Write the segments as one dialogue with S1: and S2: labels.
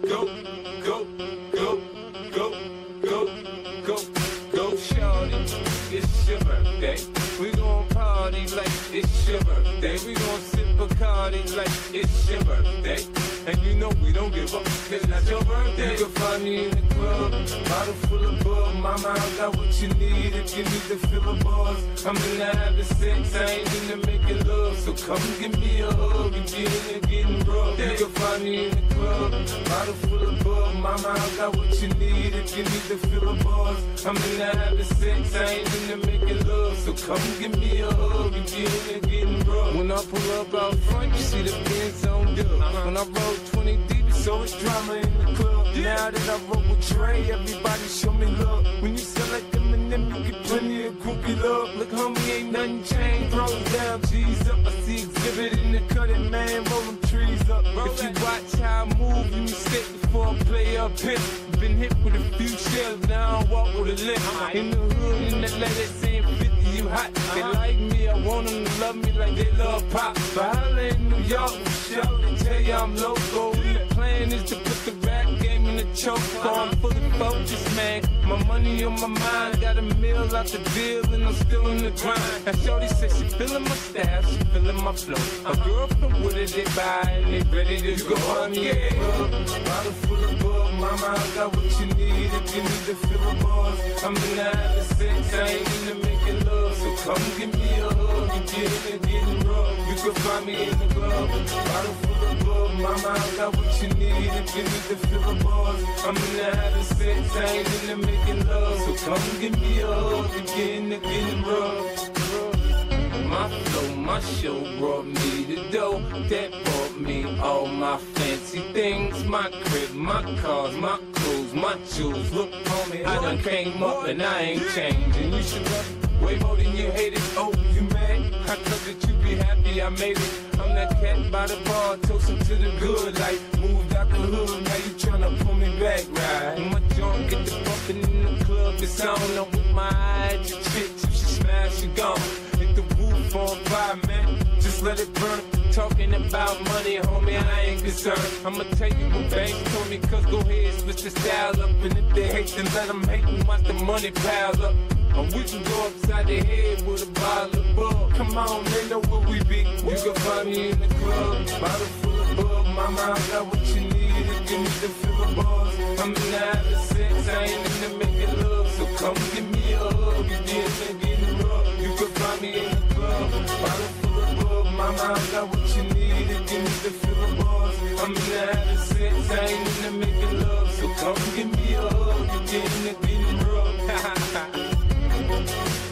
S1: Go, go, go, go, go, go, go, shorty. It's your birthday. We gon' party like it's your birthday. We gon' sip Bacardi like it's your birthday. And you know we don't give up, cause that's your birthday. You can find me in the club, bottle full of bug. Mama, I got what you need if you need to fill a buzz. I'm into having sex, I ain't into making love. So come give me a hug if you're into getting rough. You can find me in the club, bottle full of bug. Mama, I got what you need if you need to fill a buzz. I'm into having sex, I ain't into making love. So come give me a hug if you're into getting rough. When I pull up out front, you see the Benz on dub. When I roll 20 deep, so it's drama in the club. Now that I roll with Trey, everybody show me love. When you sell like Eminem, you get plenty of groupie love. Look, homie, ain't nothing changed. Roll down, G's up. I see exhibit in the cutting, man. Roll them trees up. If you watch how I move, you mistake before I play up hit. Been hit with a few shells, now I walk with a limp. In the hood, in the lady saying 50, you hot. They like me, I want them to love me like they love pop. But holla in New York, show they tell you I'm local. And the plan is to put the rap game in the choke. I'm fully focused, man. My money on my mind, got a meal out the deal, and I'm still in the grind. Now shorty said she feeling my style, she feeling my flow. A girl from Wooded, they buy and they ready to go. On me, bottle full of bug. Mama, I got what you need if you need to fill a buzz. I'm into having sex, I ain't into making love. So come give me a hug if you're into getting rough. You can find me in the club, bottle full of bug. Mama, I got what you need if you need to fill a buzz. I'm into having sex, I ain't into making love. So come give me a hug if you're into getting rough. My flow, my show brought me the dough that bought me all my fancy things. My crib, my cars, my clothes, my jewels. Look, homie, I done came up and I ain't changing. You should love it way more than you hate it. Oh, you mad? I thought that you be happy I made it. I'm that cat by the bar, toasting to the good life. Moved out the hood, now you tryna pull me back, right? My joint get the bumpin' in the club, it's on. I'm with my eyes, your chicks, if she smash, she gone. Hit the roof on fire, man, just let it burn. Talking about money, homie, I ain't concerned. I'ma tell you what banks told me, cause go ahead, switch the style up. And if they hate, then let them hate and watch the money pile up. Or we can go upside the head with a bottle of bug. Come on, they know where we be. You can find me in the club, bottle full of bug. Mama, I got what you need if you need to fill a buzz. I'm into having sex, I ain't into making love. So come give me a hug if you're into getting rough. You can find me in the club, bottle full of bug. Mama, I got what you need if you need to fill a buzz. I'm into having sex, I ain't into making love. So come give me a hug if you're into getting rough.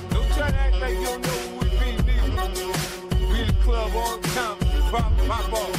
S1: Don't try to act like you don't know who we be, nigga. We the club on time, pop off.